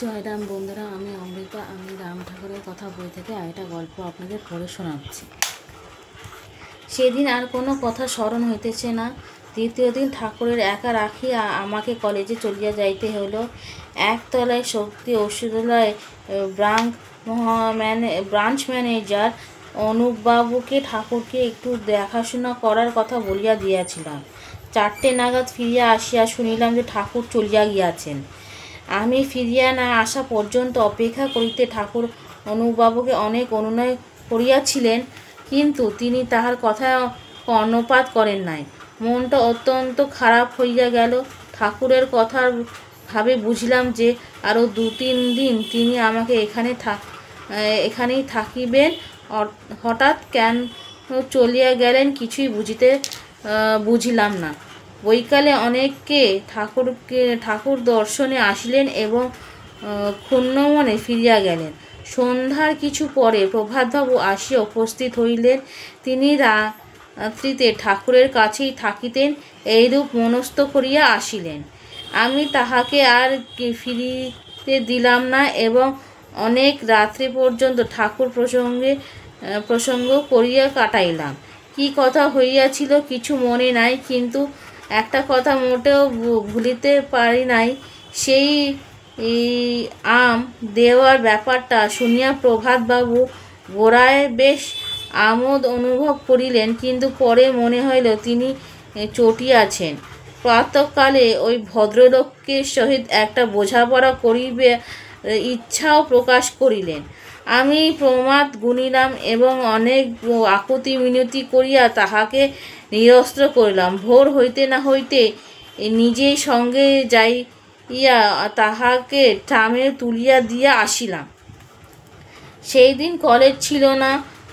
জয়রাম বন্ধুরা, আমি অমৃতা। আমি রাম ঠাকুরের কথা বই থেকে একটা গল্প আপনাদের পড়ে শোনাচ্ছি। সেদিন আর কোনো কথা স্মরণ হইতেছে না। দ্বিতীয় দিন ঠাকুরের একা রাখিয়া আমাকে কলেজে চলিয়া যাইতে হইল। একতলায় শক্তি ওষুধালয় ব্রাঞ্চ ম্যানেজার অনুপবাবুকে ঠাকুরকে একটু দেখাশোনা করার কথা বলিয়া দিয়াছিলাম। 4টে নাগাদ ফিরিয়া আসিয়া শুনিলাম যে ঠাকুর চলিয়া গিয়াছেন। আমি ফিরিয়া না আসা পর্যন্ত অপেক্ষা করিতে ঠাকুর অনুপবাবুকে অনেক অনুনয় করিয়াছিলেন, কিন্তু তিনি তাহার কথায় কর্ণপাত করেন নাই। মনটা অত্যন্ত খারাপ হইয়া গেল। ঠাকুরের কথার ভাবে বুঝিলাম যে আরও 2-3 দিন তিনি আমাকে এখানেই থাকিবেন। হঠাৎ কেন চলিয়া গেলেন কিছুই বুঝিলাম না। বৈকালে অনেকে ঠাকুর দর্শনে আসিলেন এবং ক্ষুণ্ণ মনে ফিরিয়া গেলেন। সন্ধ্যার কিছু পরে প্রভাতবাবু আসিয়া উপস্থিত হইলেন। তিনি রাত্রিতে ঠাকুরের কাছেই থাকিতেন এইরূপ মনস্থ করিয়া আসিলেন। আমি তাহাকে আর ফিরিতে দিলাম না এবং অনেক রাত্রি পর্যন্ত ঠাকুর প্রসঙ্গ করিয়া কাটাইলাম। কি কথা হইয়াছিল কিছু মনে নাই, কিন্তু একটা কথা মোটেও ভুলিতে পারি নাই। সেই আম দেওয়ার ব্যাপারটা শুনিয়া প্রভাতবাবু গোড়ায় বেশ আমোদ অনুভব করিলেন, কিন্তু পরে মনে হইল তিনি চটিয়াছেন। প্রাতঃকালে ওই ভদ্রলোকের সহিত একটা বোঝাপড়া করিবে ইচ্ছাও প্রকাশ করিলেন। আমি প্রমাদ গুনিলাম এবং অনেক আকুতি মিনতি করিয়া তাহাকে নিরস্ত করিলাম। ভোর হইতে না হইতে নিজেই সঙ্গে যাইয়া তাহাকে ট্রামে তুলিয়া দিয়া আসিলাম। সেই দিন কলেজ ছিল না।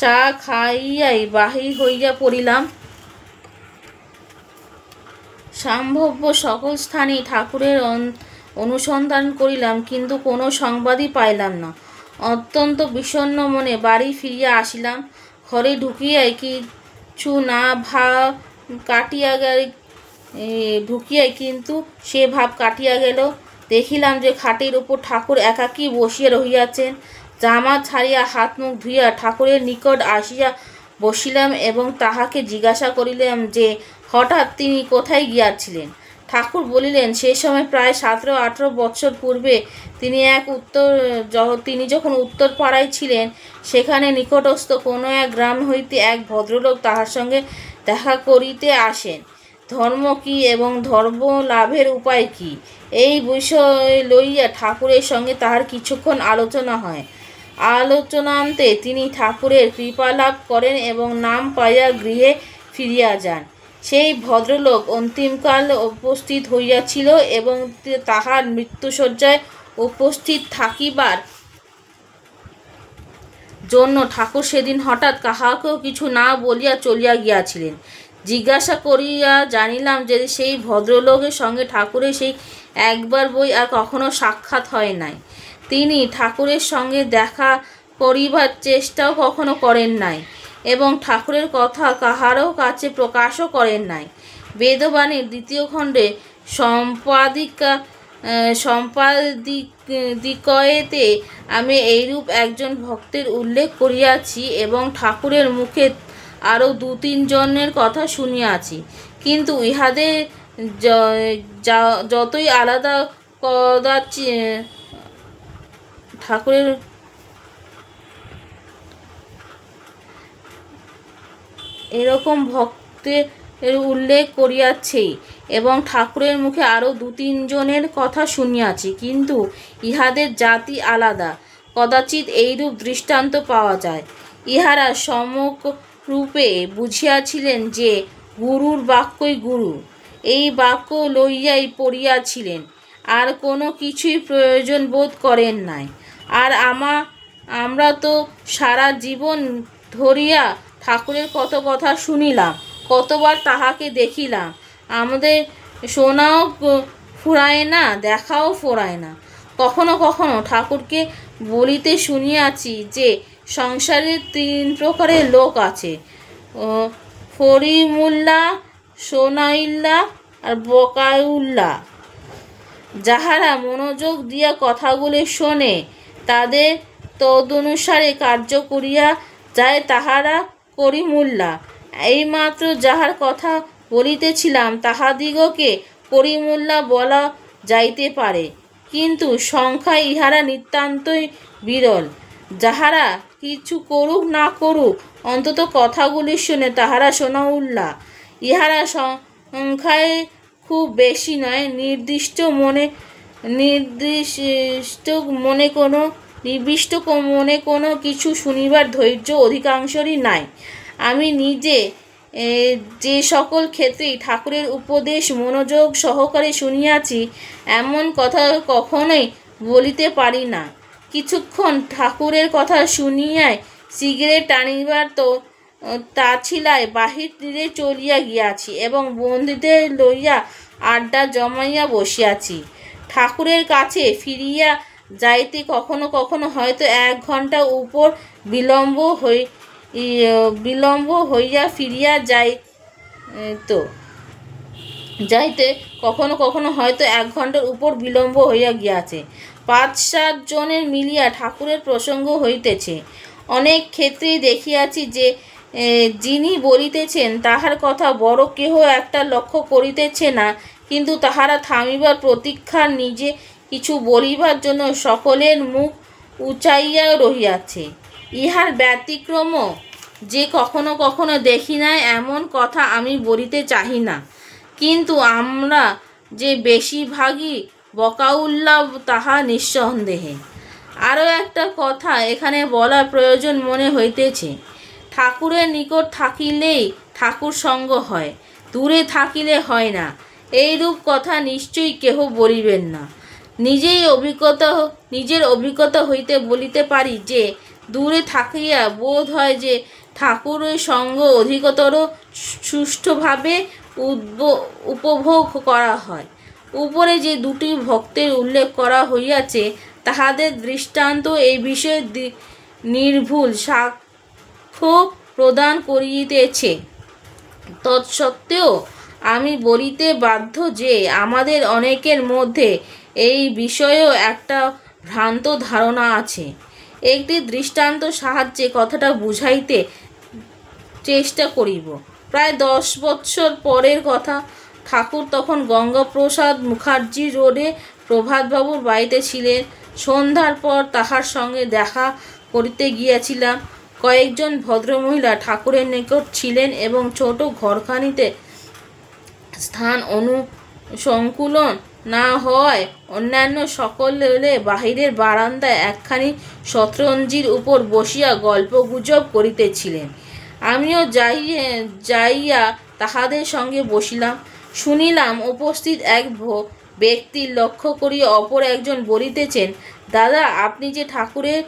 চা খাইয়াই বাহির হইয়া পড়িলাম। সম্ভাব্য সকল স্থানেই ঠাকুরের অনুসন্ধান করিলাম, কিন্তু কোনো সংবাদই পাইলাম না। অত্যন্ত বিষণ্ণ মনে বাড়ি ফিরিয়া আসিলাম। ঘরে ঢুকিয়াই কিছু না কিন্তু সে ভাব কাটিয়া গেল। দেখিলাম যে খাটের উপর ঠাকুর একাকী বসিয়া রহিয়াছেন। জামা ছাড়িয়া হাত মুখ ধুইয়া ঠাকুরের নিকট আসিয়া বসিলাম এবং তাহাকে জিজ্ঞাসা করিলাম যে হঠাৎ তিনি কোথায় গিয়াছিলেন। ঠাকুর বলিলেন, সে সময় প্রায় 17-18 বৎসর পূর্বে তিনি যখন উত্তর পাড়ায় ছিলেন, সেখানে নিকটস্থ কোনো এক গ্রাম হইতে এক ভদ্রলোক তাহার সঙ্গে দেখা করিতে আসেন। ধর্ম কি এবং ধর্ম লাভের উপায় কি, এই বিষয় লইয়া ঠাকুরের সঙ্গে তাহার কিছুক্ষণ আলোচনা হয়। আলোচনান্তে তিনি ঠাকুরের কৃপালাভ করেন এবং নাম পাইয়া গৃহে ফিরিয়া যান। সেই ভদ্রলোক অন্তিমকাল উপস্থিত হইয়াছিল এবং তাহার মৃত্যুশয্যায় উপস্থিত থাকিবার জন্য ঠাকুর সেদিন হঠাৎ কাহাকেও কিছু না বলিয়া চলিয়া গিয়াছিলেন। জিজ্ঞাসা করিয়া জানিলাম যে সেই ভদ্রলোকের সঙ্গে ঠাকুরের সেই একবার বই আর কখনো সাক্ষাৎ হয় নাই। তিনি ঠাকুরের সঙ্গে দেখা করিবার চেষ্টাও কখনো করেন নাই এবং ঠাকুরের কথা কাহারও কাছে প্রকাশও করেন নাই। বেদবাণীর 2য় খণ্ডে সম্পাদিকয়েতে আমি এইরূপ একজন ভক্তের উল্লেখ করিয়াছি এবং ঠাকুরের মুখে আরও 2-3 জনের কথা শুনিয়াছি, কিন্তু ইহাদের যতই আলাদা ঠাকুরের এরকম ভক্তের উল্লেখ করিয়াছি এবং ঠাকুরের মুখে আরও 2-3 জনের কথা শুনিয়াছি, কিন্তু ইহাদের জাতি আলাদা। কদাচিৎ এইরূপ দৃষ্টান্ত পাওয়া যায়। ইহারা সমকরূপে বুঝিয়াছিলেন যে গুরুর বাক্যই গুরু, এই বাক্য লইয়াই পড়িয়াছিলেন, আর কোনো কিছুই প্রয়োজন বোধ করেন নাই। আর আমরা তো সারা জীবন ধরিয়া ঠাকুরের কত কথা শুনিলাম, কতবার তাহাকে দেখিলাম, আমাদের শোনাও ফুরায় না, দেখাও ফুরায় না। কখনো কখনো ঠাকুরকে বলিতে শুনিয়াছি যে সংসারে 3 প্রকারের লোক আছে, ফরিমুল্লাহ, সোনাইল্লাহ আর বকাউল্লাহ। যাহারা মনোযোগ দিয়া কথাগুলি শোনে, তাদের তদনুসারে কার্য করিয়া যায়, তাহারা করিমুল্লা। এইমাত্র যাহার কথা বলিতেছিলাম, তাহাদিগকে করিমুল্লা বলা যাইতে পারে, কিন্তু সংখ্যায় ইহারা নিতান্তই বিরল। যাহারা কিছু করুক না করুক, অন্তত কথাগুলি শুনে তাহারা সোনাউল্লাহ। ইহারা সংখ্যায় খুব বেশি নয়। নির্দিষ্ট মনে কোনো কিছু শুনিবার ধৈর্য অধিকাংশেরই নাই। আমি নিজে যে সকল ক্ষেত্রেই ঠাকুরের উপদেশ মনোযোগ সহকারে শুনিয়াছি, এমন কথা কখনোই বলিতে পারি না। কিছুক্ষণ ঠাকুরের কথা শুনিয়াই সিগারেট টানিবার তাছিলায় বাহিরে চলিয়া গিয়াছি এবং বন্ধুদের লইয়া আড্ডা জমাইয়া বসিয়াছি। ঠাকুরের কাছে ফিরিয়া যাইতে কখনো কখনো হয়তো 1 ঘণ্টা উপর বিলম্ব হইয়া ফিরিয়া যাইতে কখনো কখনো হয়তো 1 ঘণ্টার উপর বিলম্ব হইয়া গিয়াছে। 5-7 জনের মিলিয়া ঠাকুরের প্রসঙ্গ হইতেছে। অনেক ক্ষেত্রেই দেখিয়াছি যে যিনি বলিতেছেন তাহার কথা বড় কেহ একটা লক্ষ্য করিতেছে না, কিন্তু তাহারা থামিবার প্রতীক্ষা নিজে কিছু বলিবার জন্য সকলের মুখ উঁচাইয়া রহিয়াছে। ইহার ব্যতিক্রমও যে কখনো কখনো দেখি নাই, এমন কথা আমি বলিতে চাহি না, কিন্তু আমরা যে বেশিরভাগই বকাউল্লা তাহা নিঃসন্দেহে। আরও একটা কথা এখানে বলা প্রয়োজন মনে হইতেছে। ঠাকুরের নিকট থাকিলেই ঠাকুর সঙ্গ হয়, দূরে থাকিলে হয় না, এইরূপ কথা নিশ্চয়ই কেহ বলিবেন না। নিজের অভিজ্ঞতা হইতে বলিতে পারি যে দূরে থাকিয়া বোধ হয় যে ঠাকুরের সঙ্গ অধিকতর সুষ্ঠুভাবে উপভোগ করা হয়। উপরে যে 2টি ভক্তের উল্লেখ করা হইয়াছে, তাহাদের দৃষ্টান্ত এই বিষয়ে নির্ভুল সাক্ষ্য প্রদান করিতেছে। তৎসত্ত্বেও আমি বলিতে বাধ্য যে আমাদের অনেকের মধ্যে এই বিষয়েও একটা ভ্রান্ত ধারণা আছে। একটি দৃষ্টান্ত সাহায্যে কথাটা বুঝাইতে চেষ্টা করিব। প্রায় 10 বৎসর পরের কথা। ঠাকুর তখন গঙ্গাপ্রসাদ মুখার্জি রোডে প্রভাতবাবুর বাড়িতে ছিলেন। সন্ধ্যার পর তাহার সঙ্গে দেখা করিতে গিয়াছিলাম। কয়েকজন ভদ্রমহিলা ঠাকুরের নিকট ছিলেন এবং ছোট ঘরখানিতে স্থান অনুসংকুলন না হওয়ায় অন্যান্য সকলে বাহিরের বারান্দায় একখানি শতরঞ্জির উপর বসিয়া গল্পগুজব করিতেছিলেন। আমিও যাইয়া তাহাদের সঙ্গে বসিলাম। শুনিলাম উপস্থিত এক ব্যক্তির লক্ষ্য করিয়া অপর একজন বলিতেছেন, দাদা, আপনি যে ঠাকুরের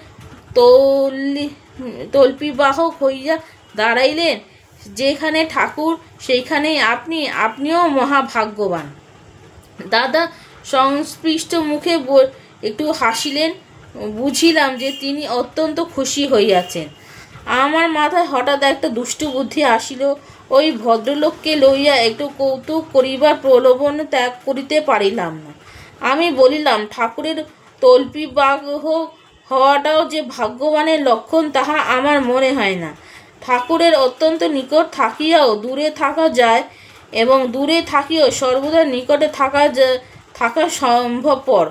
তল্পিবাহক হইয়া দাঁড়াইলেন, যেখানে ঠাকুর সেইখানেই আপনিও মহাভাগ্যবান। দাদা সংস্পৃষ্ট মুখে একটু হাসিলেন। বুঝিলাম যে তিনি অত্যন্ত খুশি হইয়াছেন। আমার মাথায় হঠাৎ একটা দুষ্টু বুদ্ধি আসিল। ওই ভদ্রলোককে লইয়া একটু কৌতুক করিবার প্রলোভন ত্যাগ করিতে পারিলাম না। আমি বলিলাম, ঠাকুরের তল্পিবাহক হওয়াটাও যে ভাগ্যবানের লক্ষণ তাহা আমার মনে হয় না। ঠাকুরের অত্যন্ত নিকট থাকিয়াও দূরে থাকা যায় এবং দূরে থাকিয়াও সর্বদা নিকটে থাকা সম্ভবপর।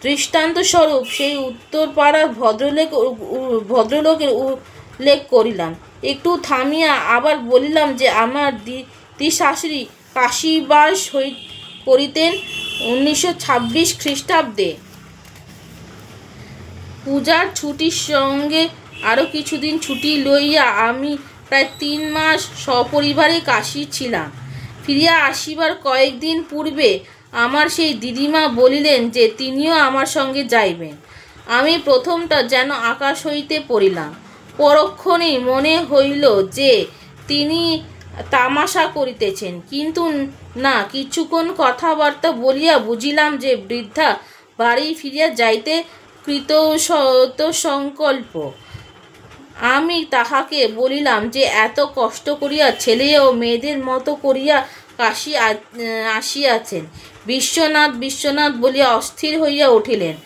দৃষ্টান্তস্বরূপ সেই উত্তরপাড়ার ভদ্রলোকের উল্লেখ করিলাম। একটু থামিয়া আবার বলিলাম যে আমার দিশাশুড়ি কাশীবাস করিতেন 1926 খ্রিস্টাব্দে। পূজার ছুটির সঙ্গে আরও কিছুদিন ছুটি লইয়া আমি প্রায় 3 মাস সপরিবারে কাশী ছিলাম। ফিরিয়া আসিবার কয়েকদিন পূর্বে আমার সেই দিদিমা বলিলেন যে তিনিও আমার সঙ্গে যাইবেন। আমি প্রথমটা যেন আকাশ হইতে পড়িলাম। পরক্ষণেই মনে হইল যে তিনি তামাশা করিতেছেন, কিন্তু না, কিছুক্ষণ কথাবার্তা বলিয়া বুঝিলাম যে বৃদ্ধা বাড়ি ফিরিয়া যাইতে কৃতসংকল্প। আমি তাহাকে বলিলাম যে এত কষ্ট করিয়া ছেলে ও মেয়েদের মতো করিয়া কাশী আসিয়াছেন, বিশ্বনাথ বিশ্বনাথ বলিয়া অস্থির হইয়া উঠিলেন।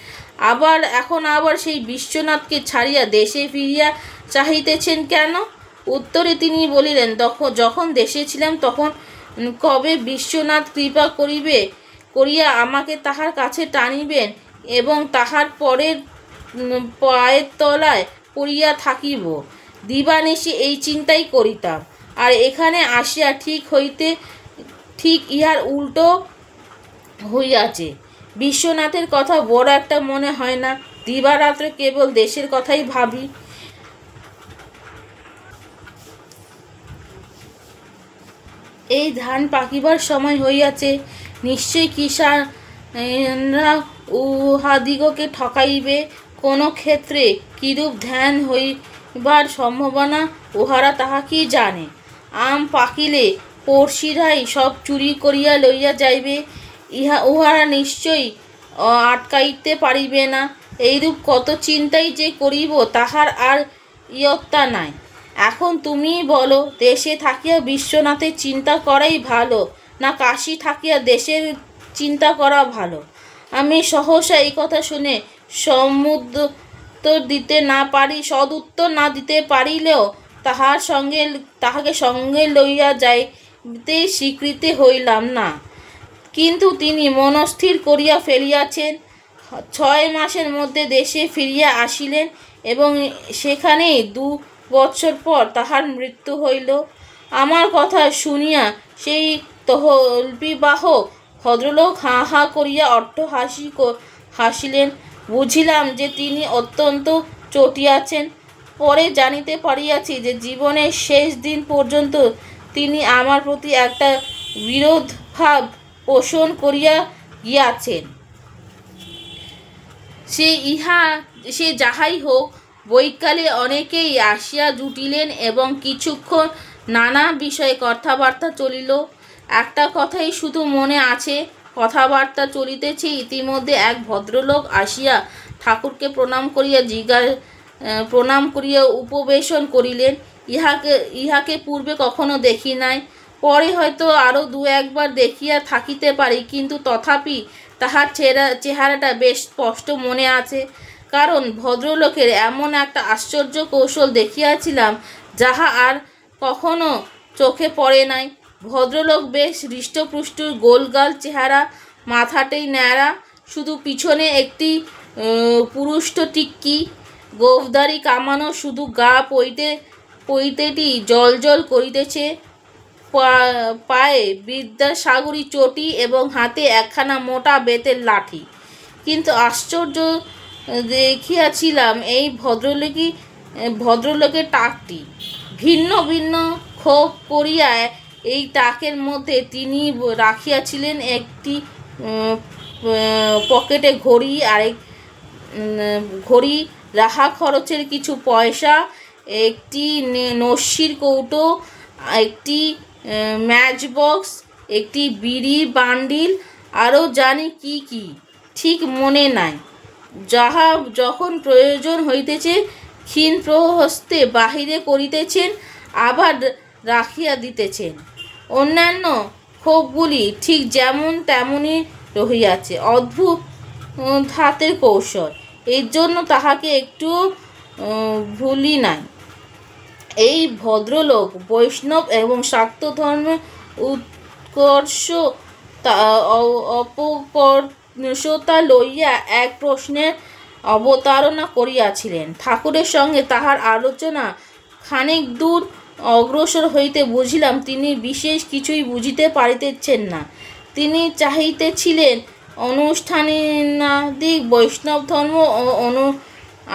এখন আবার সেই বিশ্বনাথকে ছাড়িয়া দেশে ফিরিয়া চাহিতেছেন কেন? উত্তরে তিনি বলিলেন, যখন দেশে ছিলাম তখন কবে বিশ্বনাথ কৃপা করিয়া আমাকে তাহার কাছে টানিবেন এবং তাহার পরের পায়ের তলায় পড়িয়া থাকিব, দিবানিশি এই চিন্তাই করিতাম। আর এখানে আসিয়া ঠিক ইহার উল্টো হইয়াছে। বিশ্বনাথের কথা বড় একটা মনে হয় না, দিবারাত্রে কেবল দেশের কথাই ভাবি। এই ধান পাকিবার সময় হইয়াছে, নিশ্চয় কিষাণরা উহাদিগকে ঠকাইবে। কোনো ক্ষেত্রে কিরূপ ধ্যান হইবার সম্ভাবনা উহারা তাহা কি জানে? আম পাকিলে পড়শিরাই সব চুরি করিয়া লইয়া যাইবে, উহারা নিশ্চয়ই আটকাইতে পারিবে না। এইরূপ কত চিন্তাই যে করিব তাহার আর ইয়ত্তা নাই। এখন তুমি বলো, দেশে থাকিয়া বিশ্বনাথের চিন্তা করাই ভালো না কাশী থাকিয়া দেশের চিন্তা করা ভালো? আমি সহসা এই কথা শুনে সদুত্তর না দিতে পারিলেও তাহাকে সঙ্গে লইয়া যাইতে স্বীকৃতি হইলাম না। কিন্তু তিনি মনস্থির করিয়া ফেলিয়াছেন। 6 মাসের মধ্যে দেশে ফিরিয়া আসিলেন এবং সেখানেই 2 বৎসর পর তাহার মৃত্যু হইল। আমার কথা শুনিয়া সেই তহবিলবাহক ভদ্রলোক হা হা করিয়া হাসিলেন। বুঝিলাম যে তিনি অত্যন্ত চটিয়াছেন। পরে জানিতে পারিয়াছি যে জীবনের শেষ দিন পর্যন্ত তিনি আমার প্রতি একটা বিরোধভাব পোষণ করিয়া গিয়াছেন। সে যাহাই হোক, বৈকালে অনেকেই আসিয়া জুটিলেন এবং কিছুক্ষণ নানা বিষয়ে কথাবার্তা চলিল। একটা কথাই শুধু মনে আছে, কথাবার্তা চলিতেছে, ইতিমধ্যে এক ভদ্রলোক আসিয়া ঠাকুরকে প্রণাম করিয়া উপবেশন করিলেন। ইহাকে পূর্বে কখনো দেখি নাই। পরে হয়তো আরও 2-1 বার দেখিয়া থাকিতে পারি, কিন্তু তথাপি তাহার চেহারাটা বেশ স্পষ্ট মনে আছে। কারণ ভদ্রলোকের এমন একটা আশ্চর্য কৌশল দেখিয়াছিলাম যাহা আর কখনো চোখে পড়ে নাই। ভদ্রলোক বেশ হৃষ্টপুষ্ট, গোলগাল চেহারা, মাথাটাই ন্যাড়া, শুধু পিছনে একটি পুরুষ্ট টিক্কি, গোঁফদাড়ি কামানো, শুধু গা পইতেটি জল করিতেছে, পায়ে বিদ্যাসাগরী চটি এবং হাতে একখানা মোটা বেতের লাঠি। কিন্তু আশ্চর্য দেখিয়াছিলাম এই ভদ্রলোকের টাকটি ভিন্ন ভিন্ন খোপ করিয়া। এই টাকের মধ্যে তিনি রাখিয়াছিলেন একটি পকেটে ঘড়ি, আরেক ঘড়ি, রাহা খরচের কিছু পয়সা, একটি নস্যির কৌটো, একটি ম্যাচ বক্স, একটি বিড়ির বান্ডিল, আরও জানি কি কি ঠিক মনে নাই। যাহা যখন প্রয়োজন হইতেছে ক্ষীণ প্রহস্তে বাহিরে করিতেছেন, আবার রাখিয়া দিতেছেন। অন্যান্য ক্ষোভগুলি ঠিক যেমন তেমনই রহিয়াছে। অদ্ভুত হাতের কৌশল, এর জন্য তাহাকে একটু ভুলি নাই। এই ভদ্রলোক বৈষ্ণব এবং শাক্ত ধর্মের উৎকর্ষ অপকর্ষতা লইয়া এক প্রশ্নের অবতারণা করিয়াছিলেন। ঠাকুরের সঙ্গে তাহার আলোচনা খানিক দূর অগ্রসর হইতে বুঝিলাম তিনি বিশেষ কিছুই বুঝিতে পারিতেছেন না। তিনি চাহিতেছিলেন অনুষ্ঠানাদি বৈষ্ণব ধর্ম ও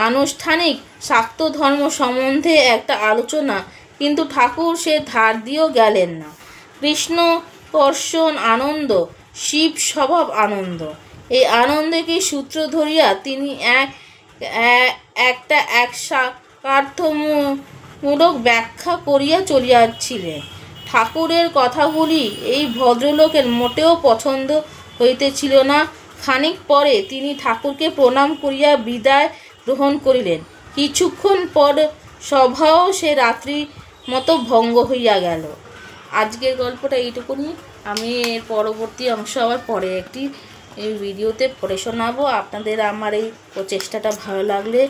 আনুষ্ঠানিক শাক্ত ধর্ম সম্বন্ধে একটা আলোচনা, কিন্তু ঠাকুর সে ধার দিয়েও গেলেন না। কৃষ্ণ দর্শন আনন্দ, শিব স্বভাব আনন্দ, এই আনন্দকে সূত্র ধরিয়া তিনি একটা সাকার্থমূলক ব্যাখ্যা করিয়া চলিয়াছিলেন। ঠাকুরের কথাগুলি এই ভদ্রলোকের মোটেও পছন্দ হইতেছিল না। খানিক পরে তিনি ঠাকুরকে প্রণাম করিয়া বিদায় গ্রহণ করিলেন। কিছুক্ষণ পর সভাও সে রাত্রির মতো ভঙ্গ হইয়া গেল। আজকের গল্পটা এইটুকুনি। আমি এর পরবর্তী অংশ আবার পরে একটি এই ভিডিওতে পড়ে শোনাবো। আপনাদের আমার এই প্রচেষ্টাটা ভালো লাগলে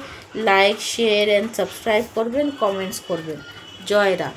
লাইক, শেয়ার অ্যান্ড সাবস্ক্রাইব করবেন, কমেন্টস করবেন। জয় রাম।